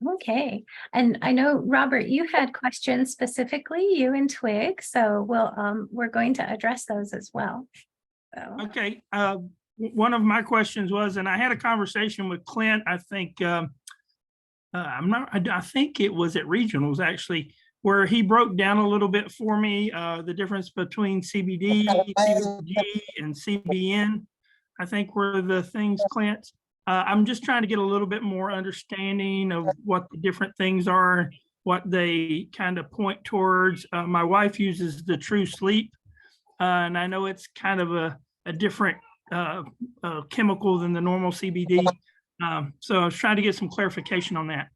Okay. And I know, Robert, you had questions specifically, you and Twig, so we're going to address those as well. So. Okay. One of my questions was, and I had a conversation with Clint, I think, I think it was at regionals actually, where he broke down a little bit for me, the difference between CBD, CBG, and CBN, I think were the things, Clint. I'm just trying to get a little bit more understanding of what the different things are, what they kind of point towards. My wife uses the True Sleep, and I know it's kind of a different chemical than the normal CBD. So I was trying to get some clarification on that.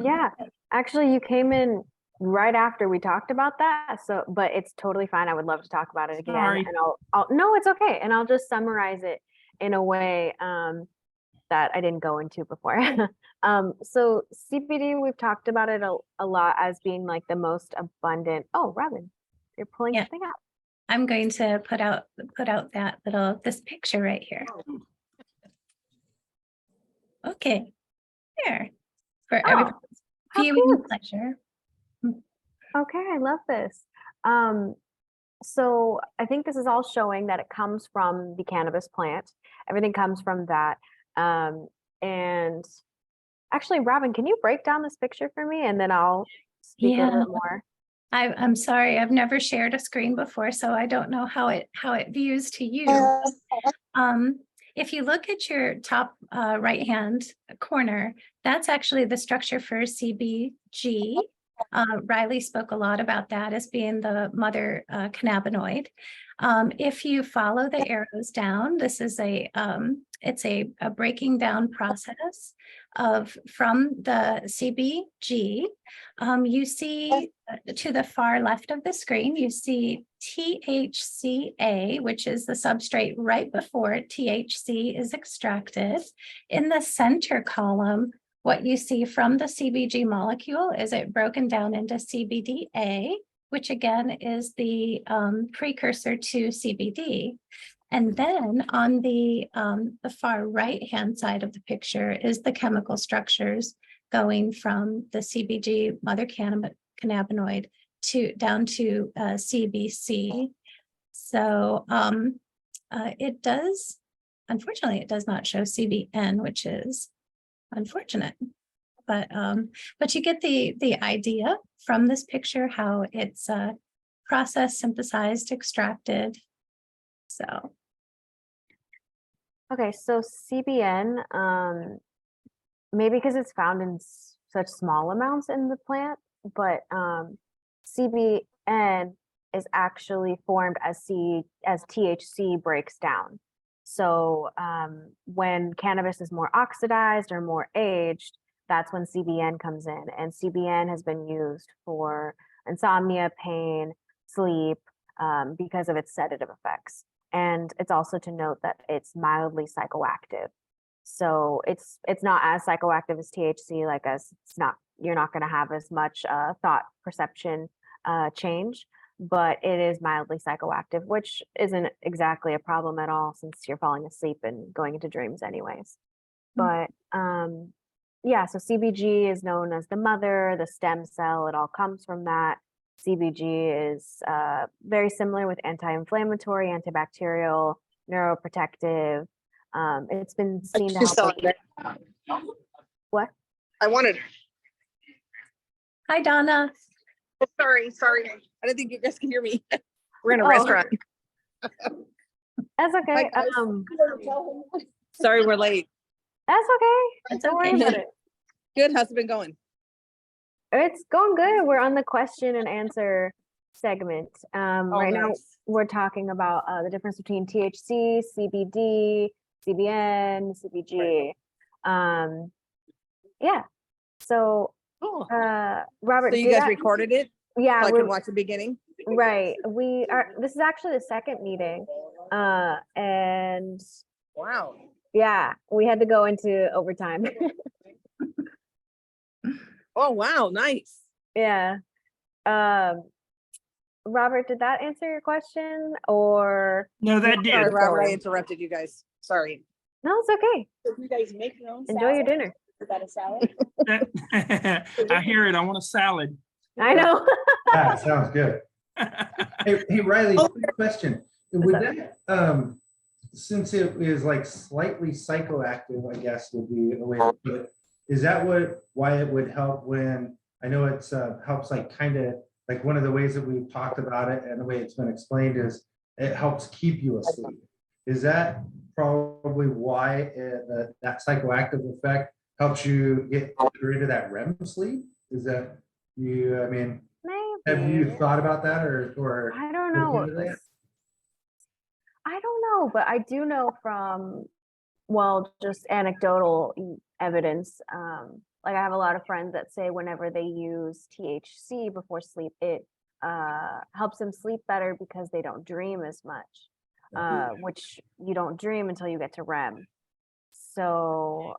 Yeah, actually, you came in right after we talked about that. So, but it's totally fine. I would love to talk about it again. Sorry. And no, it's okay. And I'll just summarize it in a way that I didn't go into before. So CBD, we've talked about it a lot as being like the most abundant. Oh, Robin, you're pulling something out. I'm going to put out this picture right here. Okay, there for everybody's viewing pleasure. Okay, I love this. So I think this is all showing that it comes from the cannabis plant. Everything comes from that. And actually, Robin, can you break down this picture for me, and then I'll speak a little bit more. I'm sorry, I've never shared a screen before, so I don't know how it views to you. If you look at your top right hand corner, that's actually the structure for CBG. Riley spoke a lot about that as being the mother cannabinoid. If you follow the arrows down, this is it's a breaking down process from the CBG. You see to the far left of the screen, you see THCA, which is the substrate right before THC is extracted. In the center column, what you see from the CBG molecule is it broken down into CBDA, which again is the precursor to CBD. And then on the far right-hand side of the picture is the chemical structures going from the CBG mother cannabinoid down to CBC. So unfortunately, it does not show CBN, which is unfortunate. But you get the idea from this picture, how it's processed, synthesized, extracted. So. Okay, so CBN, maybe because it's found in such small amounts in the plant, but CBN is actually formed as THC breaks down. So when cannabis is more oxidized or more aged, that's when CBN comes in. And CBN has been used for insomnia, pain, sleep, because of its sedative effects. And it's also to note that it's mildly psychoactive. So it's not as psychoactive as THC, like you're not going to have as much thought perception change, but it is mildly psychoactive, which isn't exactly a problem at all since you're falling asleep and going into dreams anyways. But yeah, so CBG is known as the mother, the stem cell, it all comes from that. CBG is very similar with anti-inflammatory, antibacterial, neuroprotective. It's been seen to help. What? I wanted. Hi, Donna. Oh, sorry. I don't think you guys can hear me. We're in a restaurant. That's okay. Sorry, we're late. That's okay. Don't worry about it. Good. How's it been going? It's going good. We're on the question and answer segment. Right now, we're talking about the difference between THC, CBD, CBN, CBG. Yeah. So, Cool. Robert, so you guys recorded it? Yeah, so I can watch the beginning. Right. We are. This is actually the second meeting, and wow. Yeah, we had to go into overtime. Oh wow, nice. Yeah. Robert, did that answer your question, or no? That did. Robert, I interrupted you guys. Sorry. No, it's okay. So you guys make your own. Enjoy your dinner. Is that a salad? I hear it. I want a salad. I know. Yeah, sounds good. Hey, Riley, quick question. Would that, since it is like slightly psychoactive, I guess would be a way to put it, is that why it would help when, I know it's helps like kind of, like one of the ways that we've talked about it and the way it's been explained is it helps keep you asleep. Is that probably why that psychoactive effect helps you get into that REM sleep? Is that you, I mean, have you Maybe. thought about that or I don't looked know. into that? I don't know, but I do know from, well, just anecdotal evidence. Like I have a lot of friends that say whenever they use THC before sleep, it helps them sleep better because they don't dream as much, which you don't dream until you get to REM. So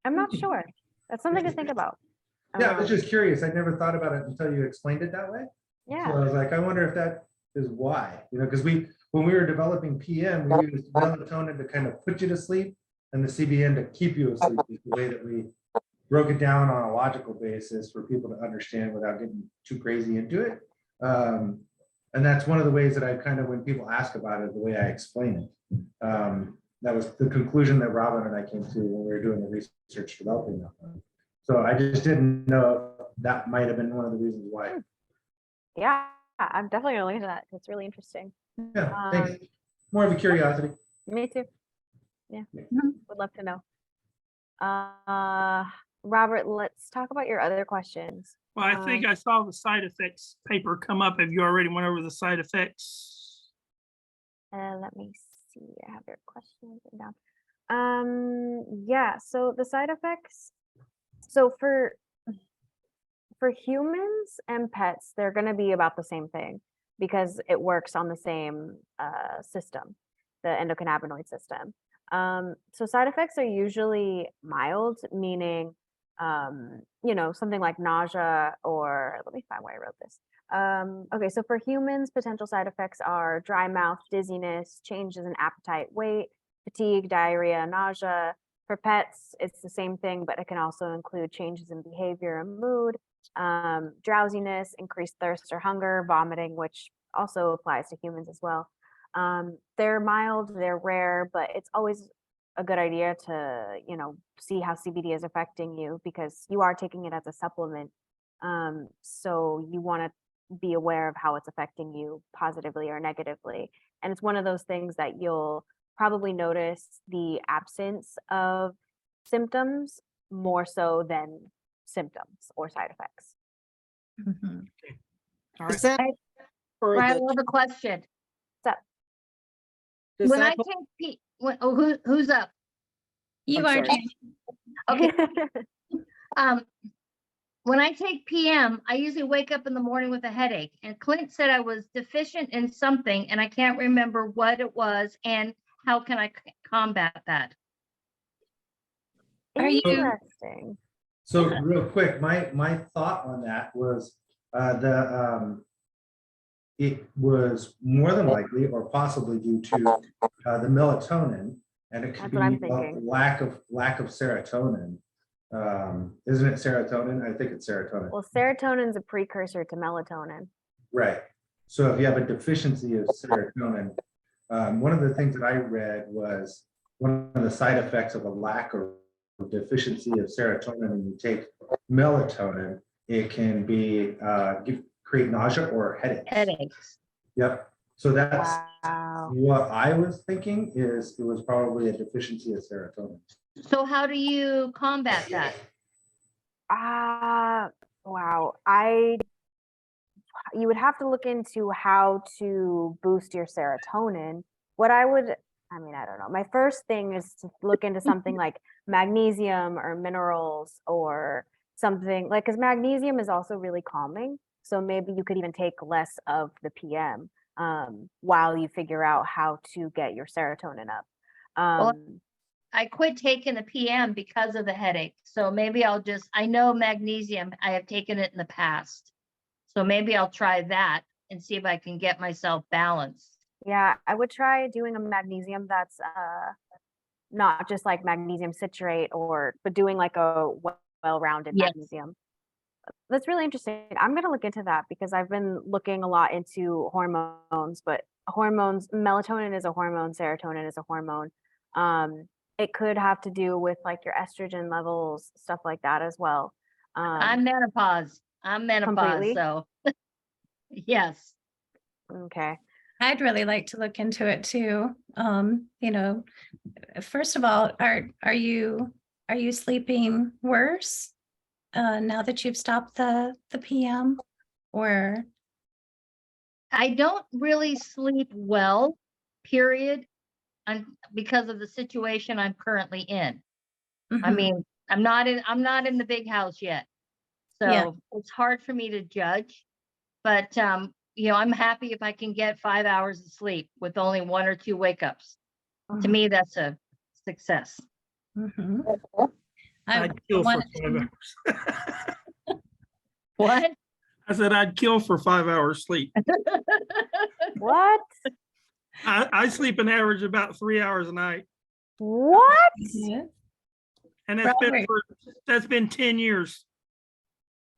I'm not sure. That's something to think about. Yeah, I was just curious. I never thought about it until you explained it that way. So Yeah. I was like, I wonder if that is why, because when we were developing PM, we used melatonin to kind of put you to sleep and the CBN to keep you asleep is the way that we broke it down on a logical basis for people to understand without getting too crazy into it. And that's one of the ways that I kind of, when people ask about it, the way I explain it. That was the conclusion that Robin and I came to when we were doing the research developing that one. So I just didn't know if that might have been one of the reasons why. Yeah, I'm definitely gonna look into that. It's really interesting. Yeah, thanks. More of a curiosity. Me too. Yeah, Mhm. would love to know. Robert, let's talk about your other questions. Well, I think I saw the side effects paper come up. Have you already went over the side effects? Let me see. I have your questions written down. Yeah. So the side effects. So for humans and pets, they're going to be about the same thing because it works on the same system, the endocannabinoid system. So side effects are usually mild, meaning something like nausea, or let me find where I wrote this. Okay, so for humans, potential side effects are dry mouth, dizziness, changes in appetite, weight, fatigue, diarrhea, nausea. For pets, it's the same thing, but it can also include changes in behavior and mood, drowsiness, increased thirst or hunger, vomiting, which also applies to humans as well. They're mild, they're rare, but it's always a good idea to, see how CBD is affecting you because you are taking it as a supplement. So you want to be aware of how it's affecting you positively or negatively. And it's one of those things that you'll probably notice the absence of symptoms more so than symptoms or side effects. Mhm. All Is right. that for Right, I the, have a question. does When I that help- take who's up? You I'm are, sorry. Jen. Okay, when I take PM, I usually wake up in the morning with a headache, and Clint said I was deficient in something and I can't remember what it was and how can I combat that? Are you- Interesting. So real quick, my thought on that was it was more than likely or possibly due to the melatonin, and it could That's what I'm be a thinking. lack of serotonin. Isn't it serotonin? I think it's serotonin. Well, serotonin's a precursor to melatonin. Right. So if you have a deficiency of serotonin, one of the things that I read was one of the side effects of a lack or deficiency of serotonin, and you take melatonin, it can be create nausea or headaches. Headaches. Yep. So that's Wow. what I was thinking is it was probably a deficiency of serotonin. So how do you combat that? Wow. You would have to look into how to boost your serotonin. I don't know. My first thing is to look into something like magnesium or minerals or something like, because magnesium is also really calming. So maybe you could even take less of the PM while you figure out how to get your serotonin up. I quit taking the PM because of the headache. So maybe I know magnesium, I have taken it in the past. So maybe I'll try that and see if I can get myself balanced. Yeah, I would try doing a magnesium that's not just like magnesium citrate but doing like a well-rounded Yes. magnesium. That's really interesting. I'm going to look into that because I've been looking a lot into hormones, but melatonin is a hormone, serotonin is a hormone. It could have to do with like your estrogen levels, stuff like that as well. I'm menopause. Completely? So yes. Okay. I'd really like to look into it too. First of all, are you sleeping worse now that you've stopped the PM, or? I don't really sleep well, period, because of the situation I'm currently in. I Mhm. mean, I'm not in the big house yet. Yeah. So it's hard for me to judge, but I'm happy if I can get 5 hours of sleep with only 1 or 2 wake ups. To me, that's a success. Mhm. I'd kill for wanted 5 to- hours. What? I said I'd kill for 5 hours sleep. What? I sleep an average about 3 hours a night, What? Yeah. and Robert. that's been 10 years.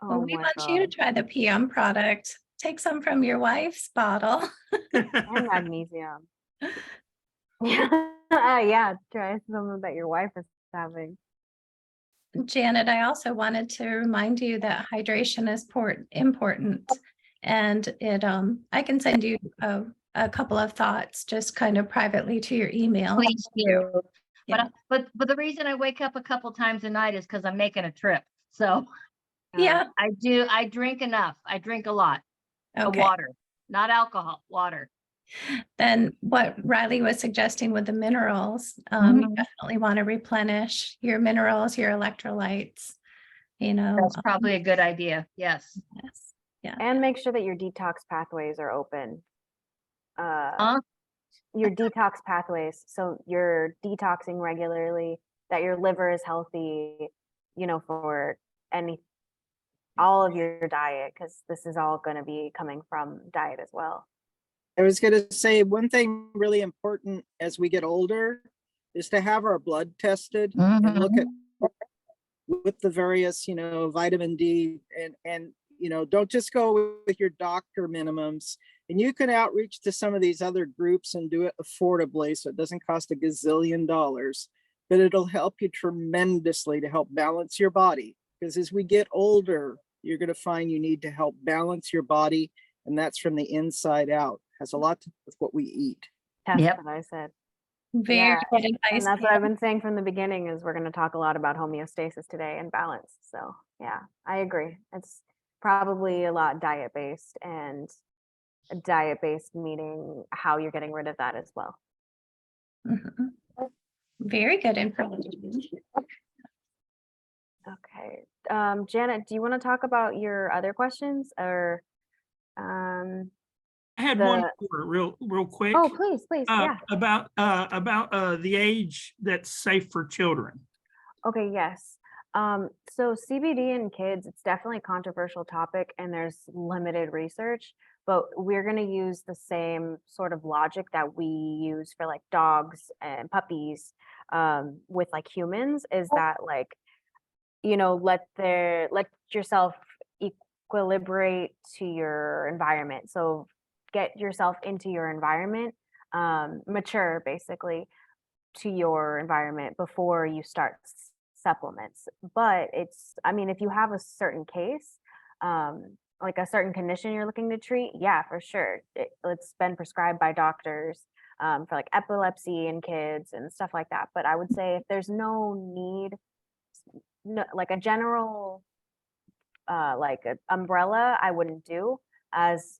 Well, Oh we my want you to God. try the PM product. Take some from your wife's bottle. And magnesium. Yeah, try some that your wife is having. Janet, I also wanted to remind you that hydration is important. And I can send you a couple of thoughts just kind of privately to your email. Please do. Yeah. But the reason I wake up a couple times a night is because I'm making a trip. So Yeah. I drink enough. I drink a lot of Okay. water, not alcohol, water. Then what Riley was suggesting with the minerals, you Mhm. definitely want to replenish your minerals, your electrolytes, That's probably a good idea. Yes. yes. Yeah. And make sure that your detox pathways are open. Huh? Your detox pathways. So you're detoxing regularly, that your liver is healthy, for all of your diet, because this is all going to be coming from diet as well. I was going to say one thing really important as we get older is to have our blood tested and look at with the various, vitamin D and don't just go with your doctor minimums. And you can outreach to some of these other groups and do it affordably, so it doesn't cost a gazillion dollars, but it'll help you tremendously to help balance your body. Because as we get older, you're going to find you need to help balance your body, and that's from the inside out. Has a lot to do with what we eat. That's Yep. what I said. Very good And advice. that's what Pam. I've been saying from the beginning is we're going to talk a lot about homeostasis today and balance. So yeah, I agree. It's probably a lot diet-based, and a diet-based meaning how you're getting rid of that as well. Mhm. Very good information. Okay. Janet, do you want to talk about your other questions or I had one more real quick. Oh, please, yeah. About the age that's safe for children. Okay, yes. So CBD in kids, it's definitely a controversial topic and there's limited research, but we're going to use the same sort of logic that we use for like dogs and puppies with like humans, is that like, let yourself equilibrate to your environment. So get yourself into your environment, mature basically to your environment before you start supplements. But if you have a certain case, like a certain condition you're looking to treat, yeah, for sure. It's been prescribed by doctors for like epilepsy in kids and stuff like that. But I would say if there's no need, like a general, like an umbrella, I wouldn't do as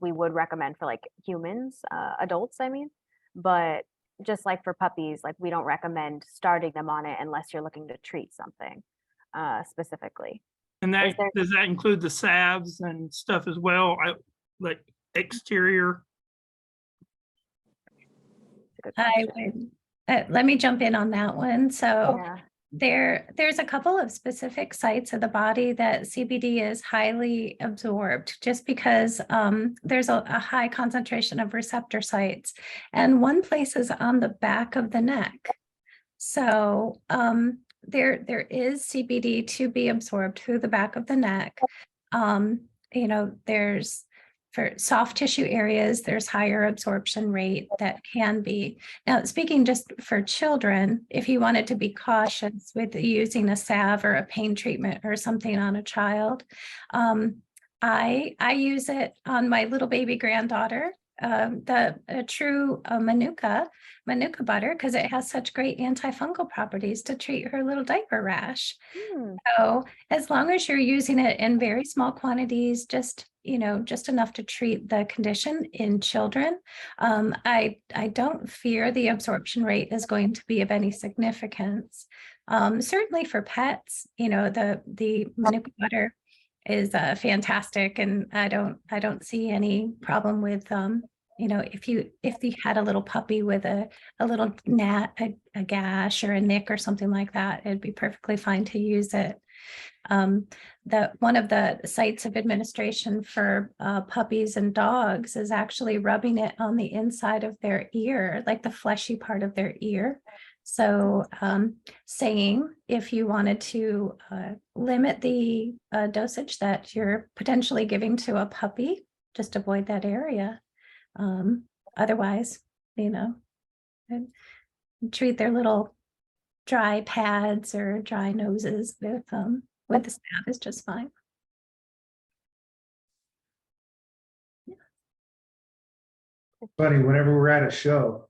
we would recommend for like humans, adults, I mean. But just like for puppies, like we don't recommend starting them on it unless you're looking to treat something specifically. And Is there- does that include the salves and stuff as well? Like exterior? It's a good I question. would, let me jump in on that one. So Yeah. there's a couple of specific sites of the body that CBD is highly absorbed just because there's a high concentration of receptor sites. And one place is on the back of the neck. So there is CBD to be absorbed through the back of the neck. There's for soft tissue areas, there's higher absorption rate that can be. Now, speaking just for children, if you wanted to be cautious with using a salve or a pain treatment or something on a child, I use it on my little baby granddaughter, the true Manuka butter, because it has such great antifungal properties to treat her little diaper rash. So as long as you're using it in very small quantities, just enough to treat the condition in children, I don't fear the absorption rate is going to be of any significance. Certainly for pets, the Manuka butter is fantastic, and I don't see any problem with if you had a little puppy with a little a gash or a nick or something like that, it'd be perfectly fine to use it. One of the sites of administration for puppies and dogs is actually rubbing it on the inside of their ear, like the fleshy part of their ear. So saying if you wanted to limit the dosage that you're potentially giving to a puppy, just avoid that area. Otherwise, treat their little dry pads or dry noses with the staff is just fine. Funny, whenever we're at a show,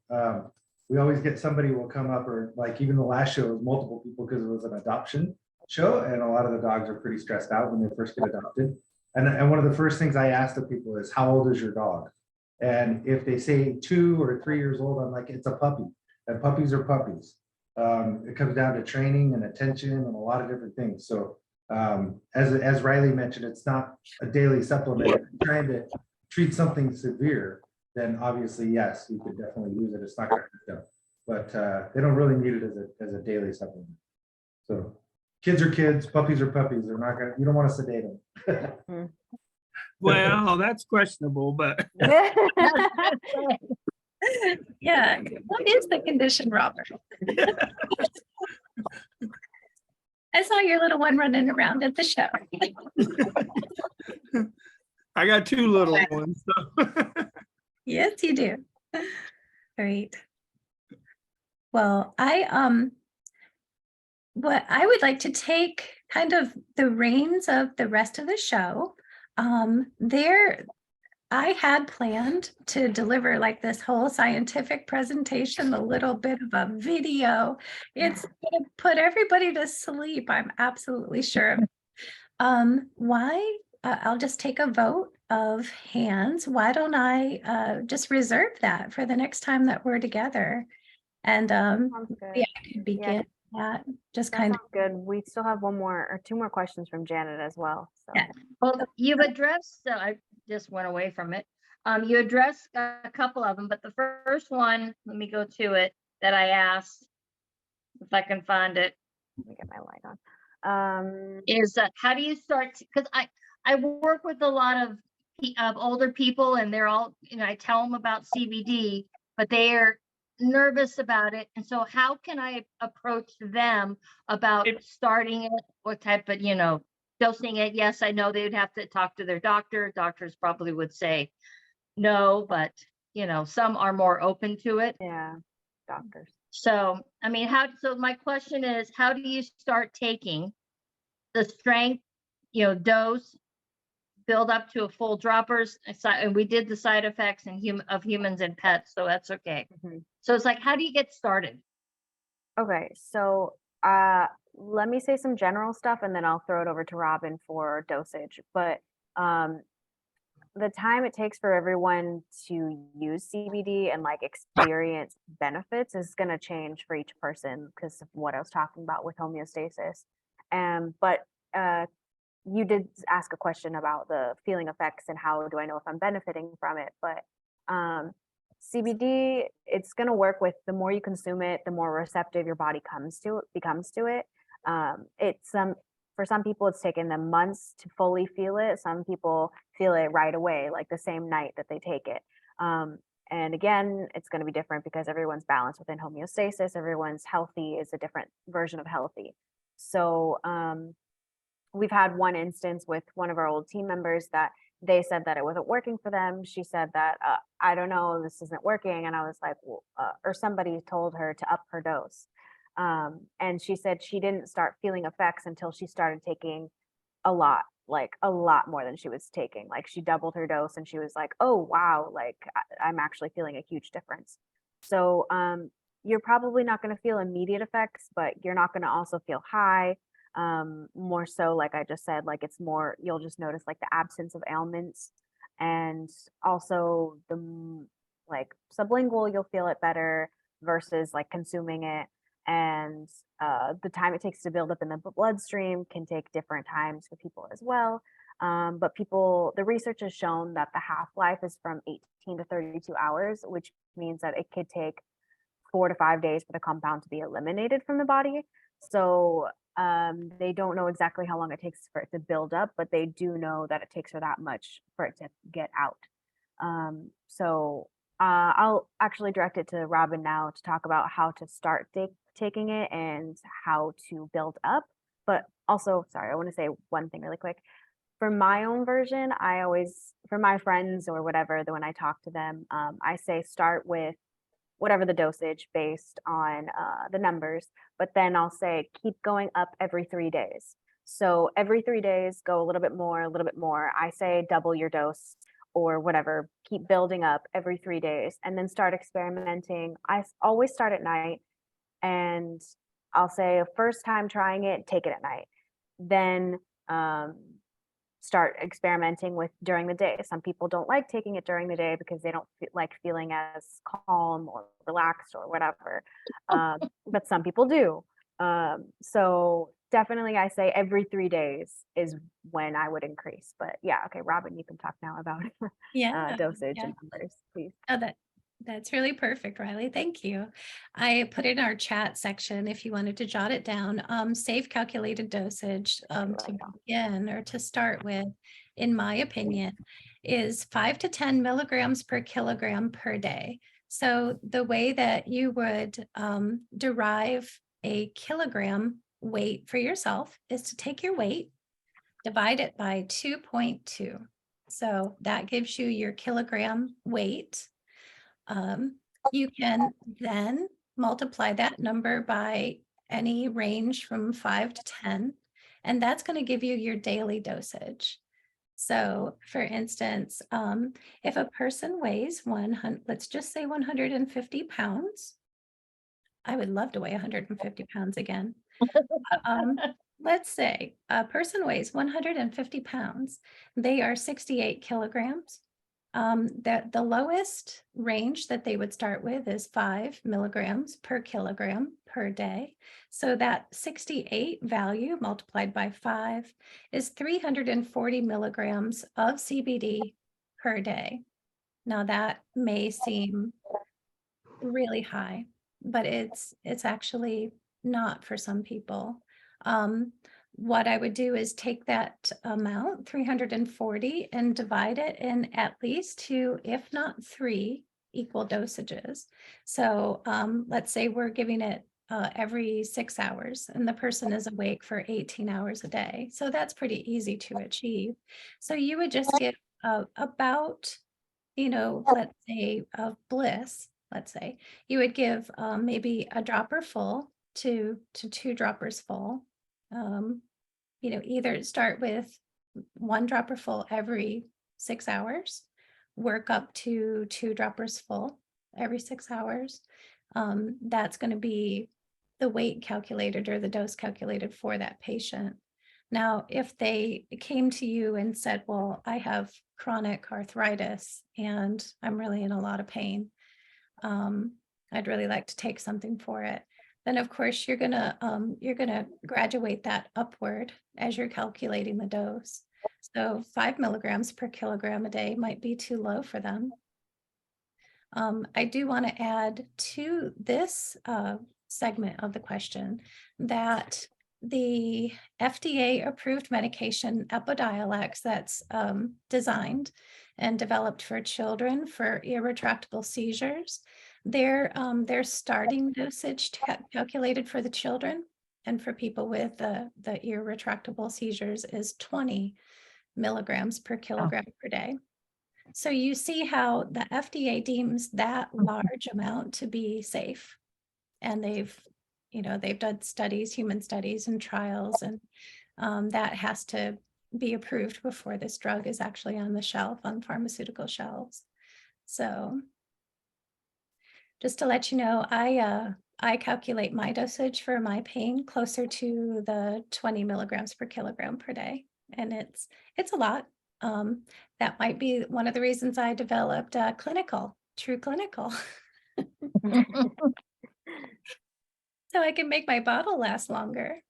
we always get somebody will come up, or like even the last show was multiple people because it was an adoption show, and a lot of the dogs are pretty stressed out when they first get adopted. And one of the first things I ask the people is, how old is your dog? And if they say 2 or 3 years old, I'm like, it's a puppy, and puppies are puppies. It comes down to training and attention and a lot of different things. So as Riley mentioned, it's not a daily supplement. If you're trying to treat something severe, then obviously, yes, you could definitely use it. It's not going to hurt them, but they don't really need it as a daily supplement. So kids are kids, puppies are puppies. They're not gonna, you don't want to sedate them. Well, that's questionable, but Yeah. What is the condition, Robert? I saw your little one running around at the show. I got 2 little ones. So. Yes, you do. Great. Well, what I would like to take kind of the reins of the rest of the show. I had planned to deliver like this whole scientific presentation, a little bit of a video. It's going to put everybody to sleep, I'm absolutely sure. I'll just take a vote of hands. Why don't I just reserve that for the next time that we're together? And yeah, I could begin that. Just kind of good. We still have 1 more or 2 more questions from Janet as well. So. Yeah. Well, you've addressed, I just went away from it. You addressed a couple of them, but the first one, let me go to it, that I asked, if I can find it. Let me get my light on. Is how do you start? Because I work with a lot of older people, and they're all, I tell them about CBD, but they are nervous about it. And so how can I approach them about starting it? What type of, dosing it? Yes, I know they would have to talk to their doctor. Doctors probably would say no, but some are more open to it. Yeah, doctors. So, I mean, so my question is, how do you start taking the strength, dose, build up to a full droppers? And we did the side effects of humans and pets, so that's okay. So it's like, how do you get started? Okay, so let me say some general stuff, and then I'll throw it over to Robin for dosage. But the time it takes for everyone to use CBD and like experience benefits is going to change for each person because of what I was talking about with homeostasis. But you did ask a question about the feeling effects and how do I know if I'm benefiting from it. But CBD, it's going to work with the more you consume it, the more receptive your body becomes to it. For some people, it's taken them months to fully feel it. Some people feel it right away, like the same night that they take it. And again, it's going to be different because everyone's balanced within homeostasis. Everyone's healthy is a different version of healthy. So we've had one instance with one of our old team members that they said that it wasn't working for them. She said that, I don't know, this isn't working. And I was like, well, or somebody told her to up her dose. And she said she didn't start feeling effects until she started taking a lot, like a lot more than she was taking. Like she doubled her dose and she was like, oh, wow, like I'm actually feeling a huge difference. So you're probably not going to feel immediate effects, but you're not going to also feel high. More so, like I just said, like it's more, you'll just notice like the absence of ailments, and also the like sublingual, you'll feel it better versus like consuming it. And the time it takes to build up in the bloodstream can take different times for people as well. But the research has shown that the half-life is from 18 to 32 hours, which means that it could take 4 to 5 days for the compound to be eliminated from the body. So they don't know exactly how long it takes for it to build up, but they do know that it takes for that much for it to get out. So I'll actually direct it to Robin now to talk about how to start taking it and how to build up. But also, sorry, I want to say one thing really quick. For my own version, I always, for my friends or whatever, when I talk to them, I say start with whatever the dosage based on the numbers, but then I'll say keep going up every 3 days. So every 3 days, go a little bit more, a little bit more. I say double your dose or whatever, keep building up every 3 days and then start experimenting. I always start at night, and I'll say first time trying it, take it at night. Then start experimenting with during the day. Some people don't like taking it during the day because they don't like feeling as calm or relaxed or whatever. But some people do. So definitely I say every 3 days is when I would increase. But yeah, okay, Robin, you can talk now about dosage and numbers, please. Oh, that's really perfect, Riley. Thank you. I put in our chat section if you wanted to jot it down. Safe calculated dosage to begin or to start with, in my opinion, is 5 to 10 milligrams per kilogram per day. So the way that you would derive a kilogram weight for yourself is to take your weight, divide it by 2.2. So that gives you your kilogram weight. You can then multiply that number by any range from 5 to 10, and that's going to give you your daily dosage. So for instance, if a person weighs let's just say 150 pounds, I would love to weigh 150 pounds again. Let's say a person weighs 150 pounds, they are 68 kilograms. The lowest range that they would start with is 5 milligrams per kilogram per day. So that 68 value multiplied by 5 is 340 milligrams of CBD per day. Now that may seem really high, but it's actually not for some people. What I would do is take that amount, 340, and divide it in at least 2, if not 3, equal dosages. So let's say we're giving it every 6 hours, and the person is awake for 18 hours a day. So that's pretty easy to achieve. So you would just give about, let's say of bliss, let's say, you would give maybe a dropper full to 2 droppers full. Either start with 1 dropper full every 6 hours, work up to 2 droppers full every 6 hours. That's going to be the weight calculated or the dose calculated for that patient. Now, if they came to you and said, well, I have chronic arthritis and I'm really in a lot of pain, I'd really like to take something for it, then of course you're gonna graduate that upward as you're calculating the dose. So 5 milligrams per kilogram a day might be too low for them. I do want to add to this segment of the question that the FDA approved medication Epidiolex that's designed and developed for children for irretractable seizures. Their starting dosage calculated for the children and for people with the irretractable seizures is 20 milligrams per kilogram per day. So you see how the FDA deems that large amount to be safe. And they've done studies, human studies and trials, and that has to be approved before this drug is actually on the shelf, on pharmaceutical shelves. So just to let you know, I calculate my dosage for my pain closer to the 20 milligrams per kilogram per day. And it's a lot. That might be one of the reasons I developed True Clinical. So I can make my bottle last longer.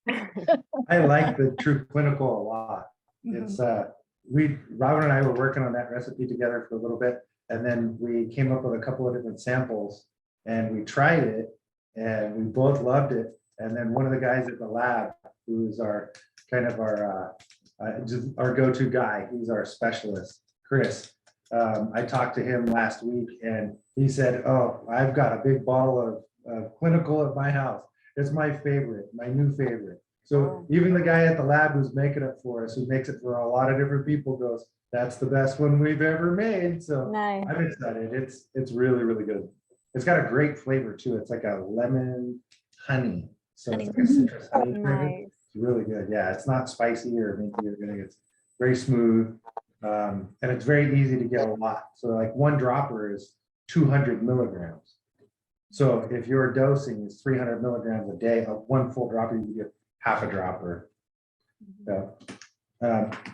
I like the True Clinical a lot. It's Robin and I were working on that recipe together for a little bit, and then we came up with a couple of different samples and we tried it and we both loved it. And then one of the guys at the lab, who's our go-to guy, he's our specialist, Chris. I talked to him last week and he said, "Oh, I've got a big bottle of Clinical at my house. It's my favorite, my new favorite." So even the guy at the lab who's making it for us, who makes it for a lot of different people, goes, "That's the best one we've ever made." So Nice. I'm excited. It's really, really good. It's got a great flavor too. It's like a lemon honey. So it's like a citrus honey flavor. Nice. It's really good. Yeah, it's not spicy or minty or anything. It's very smooth. And it's very easy to get a lot. So like one dropper is 200 milligrams. So if your dosing is 300 milligrams a day of one full dropper, you get half a dropper. So,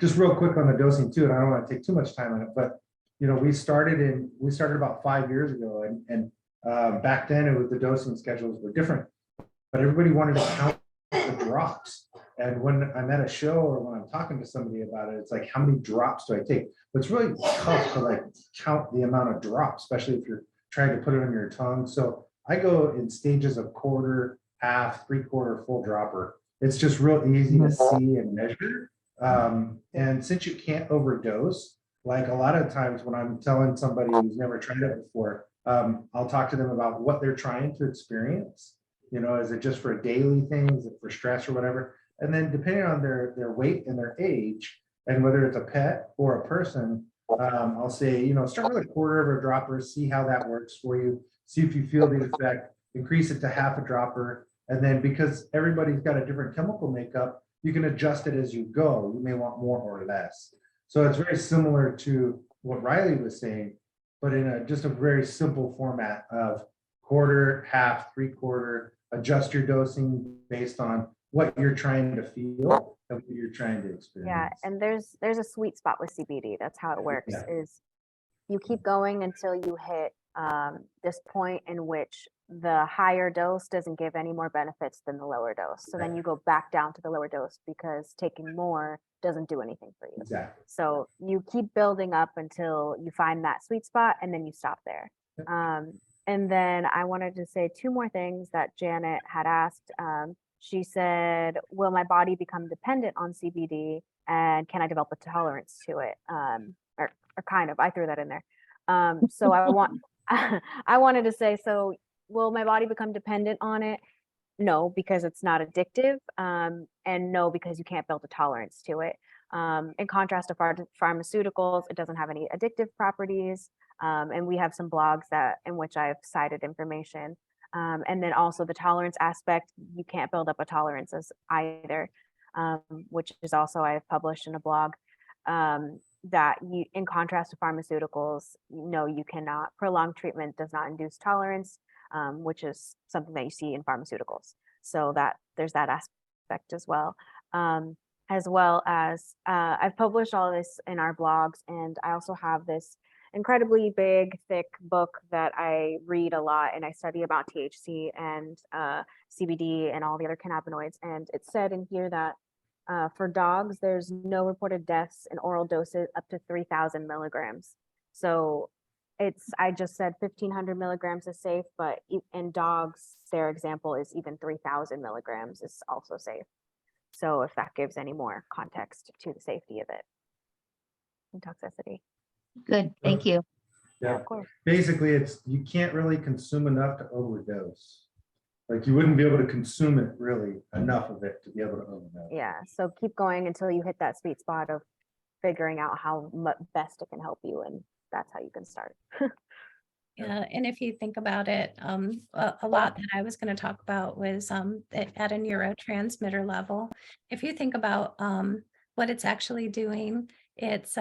just real quick on the dosing too, and I don't want to take too much time on it, but we started about 5 years ago, and back then it was the dosing schedules were different, but everybody wanted to count the drops. And when I'm at a show or when I'm talking to somebody about it, it's like, how many drops do I take? But it's really tough to like count the amount of drops, especially if you're trying to put it on your tongue. So I go in stages of quarter, half, 3/4, full dropper. It's just real easy to see and measure. And since you can't overdose, like a lot of times when I'm telling somebody who's never tried it before, I'll talk to them about what they're trying to experience. Is it just for a daily thing? Is it for stress or whatever? And then depending on their weight and their age, and whether it's a pet or a person, I'll say, start with 1/4 of a dropper, see how that works for you. See if you feel the effect, increase it to half a dropper. And then because everybody's got a different chemical makeup, you can adjust it as you go. You may want more or less. So it's very similar to what Riley was saying, but in just a very simple format of 1/4, half, 3/4, adjust your dosing based on what you're trying to feel and what you're trying to experience. Yeah, and there's a sweet spot with CBD. That's how it works. Yeah. Is you keep going until you hit this point in which the higher dose doesn't give any more benefits than the lower dose. So then you go back down to the lower dose because taking more doesn't do anything for you. Exactly. So you keep building up until you find that sweet spot and then you stop there. And then I wanted to say 2 more things that Janet had asked. She said, will my body become dependent on CBD and can I develop a tolerance to it? Or kind of, I threw that in there. So I wanted to say, so will my body become dependent on it? No, because it's not addictive. And no, because you can't build a tolerance to it. In contrast to pharmaceuticals, it doesn't have any addictive properties. And we have some blogs in which I've cited information. And then also the tolerance aspect, you can't build up a tolerance as either, which is also I have published in a blog. That you, in contrast to pharmaceuticals, no, you cannot. Prolonged treatment does not induce tolerance, which is something that you see in pharmaceuticals. So that there's that aspect as well. As well as I've published all of this in our blogs, and I also have this incredibly big, thick book that I read a lot, and I study about THC and CBD and all the other cannabinoids. And it said in here that for dogs, there's no reported deaths in oral doses up to 3,000 milligrams. So I just said 1,500 milligrams is safe, but in dogs, their example is even 3,000 milligrams is also safe. So if that gives any more context to the safety of it and toxicity. Good, thank you. Yeah, Of course. basically you can't really consume enough to overdose. Like you wouldn't be able to consume it really enough of it to be able to overdose. Yeah. So keep going until you hit that sweet spot of figuring out how best it can help you. And that's how you can start. Yeah, and if you think about it, a lot that I was going to talk about was at a neurotransmitter level. If you think about what it's actually doing, it's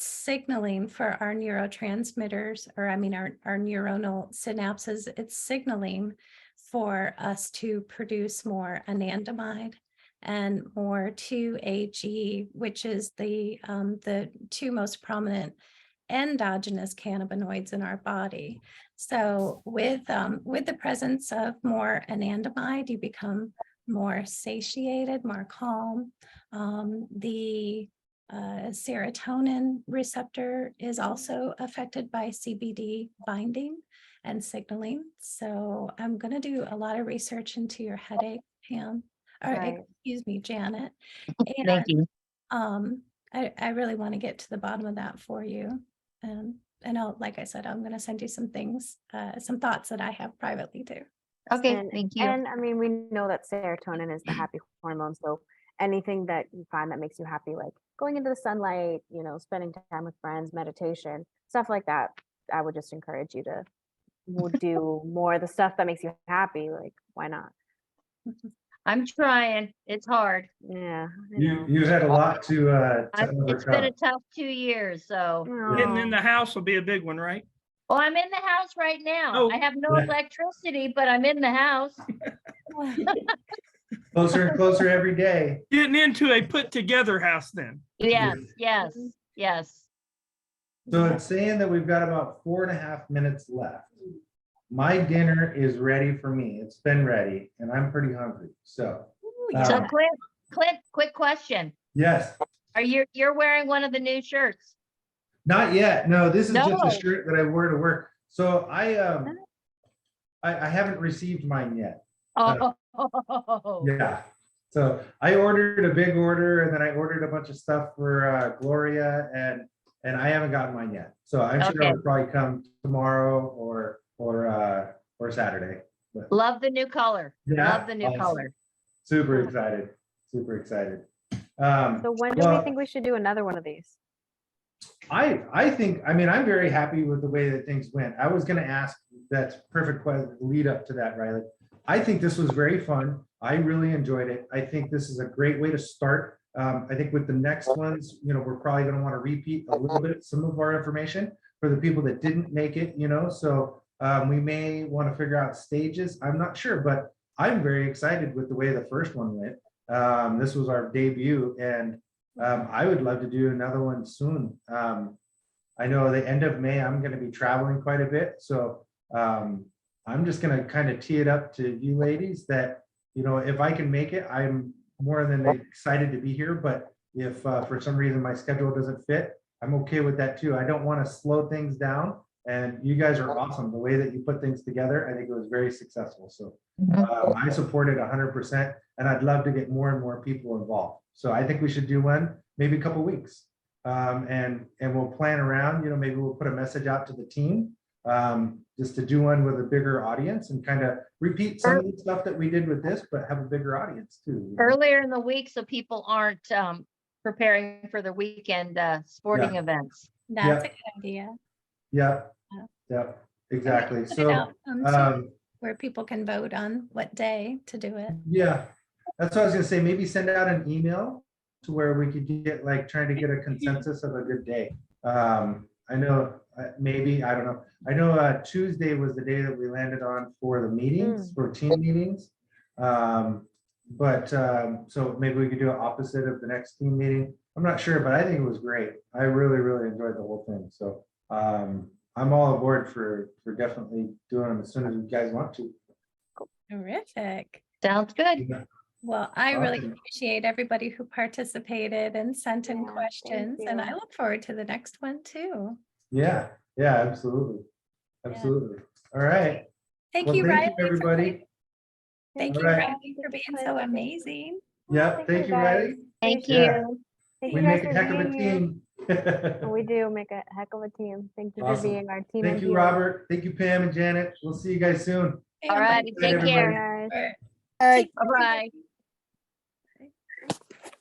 signaling for our neurotransmitters, or I mean our neuronal synapses. It's signaling for us to produce more anandamide and more 2-AG, which is the two most prominent endogenous cannabinoids in our body. So with the presence of more anandamide, you become more satiated, more calm. The serotonin receptor is also affected by CBD binding and signaling. So I'm going to do a lot of research into your headache, Pam, or Right. excuse me, Janet. Thank you. I really want to get to the bottom of that for you. And like I said, I'm going to send you some things, some thoughts that I have privately too. Okay, thank you. And I mean, we know that serotonin is the happy hormone. So anything that you find that makes you happy, like going into the sunlight, spending time with friends, meditation, stuff like that, I would just encourage you to do more of the stuff that makes you happy. Like, why not? I'm trying. It's hard. Yeah. I know. You've had a lot to It's been a overcome. tough 2 years, so. Getting in Aw. the house will be a big one, right? Well, I'm in the house right now. Oh, I have no yeah. electricity, but I'm in the house. Closer and closer every day. Getting into a put together house then. Yes, yes, yes. So it's saying that we've got about 4.5 minutes left. My dinner is ready for me. It's been ready and I'm pretty hungry. So, So Clint, quick question. yes, You're wearing one of the new shirts? not yet. No, this is just No. a shirt that I wore to work. So I haven't received mine yet. Oh, Yeah. So I ordered a big order and then I ordered a bunch of stuff for Gloria and I haven't gotten mine yet. So I'm sure Okay. it'll probably come tomorrow or Saturday. But love the new color. Yeah, Love the new awesome. color. super excited. Super excited. So when do we well, think we should do another one of these? I think, I mean, I'm very happy with the way that things went. I was going to ask, that's perfect lead up to that, Riley. I think this was very fun. I really enjoyed it. I think this is a great way to start. I think with the next ones, we're probably going to want to repeat a little bit, some of our information for the people that didn't make it, so we may want to figure out stages. I'm not sure, but I'm very excited with the way the first one went. This was our debut and I would love to do another one soon. I know the end of May, I'm going to be traveling quite a bit. So I'm just going to kind of tee it up to you ladies that, if I can make it, I'm more than excited to be here. But if for some reason my schedule doesn't fit, I'm okay with that too. I don't want to slow things down. And you guys are awesome. The way that you put things together, I think it was very successful. So I support it 100%. And I'd love to get more and more people involved. So I think we should do one, maybe a couple weeks. And we'll plan around, maybe we'll put a message out to the team just to do one with a bigger audience and kind of repeat some of the stuff that we did with this, but have a bigger audience too. Earlier in the week, so people aren't preparing for their weekend sporting events. That's a good idea. Yeah, Yeah. yeah, exactly. Put it So, out, too, where people can vote on what day to do it. yeah, that's what I was gonna say. Maybe send out an email to where we could get trying to get a consensus of a good day. I know maybe, I don't know. I know Tuesday was the day that we landed on for the meetings, for team meetings. So maybe we could do it opposite of the next team meeting. I'm not sure, but I think it was great. I really, really enjoyed the whole thing. So I'm all aboard for definitely doing them as soon as you guys want to. Terrific. Sounds good. Yeah. Well, I really Awesome. appreciate everybody who participated and sent in Yeah, thank questions, and you. I look forward to the next one too. Yeah, yeah, absolutely. Absolutely. All right. Thank Well, you, thank Riley. you, everybody. Thank All you, right. Riley, for being so amazing. Yep, thank you, Riley. Thank Yeah. you. Thank We you guys make a for heck of a being here. team. We do make a heck of a team. Thank you for Awesome. being our team. Thank of you, heroes. Robert. Thank you, Pam and Janet. We'll see you guys soon. All right, Good night, take everybody. care. Guys. Hey. Bye-bye.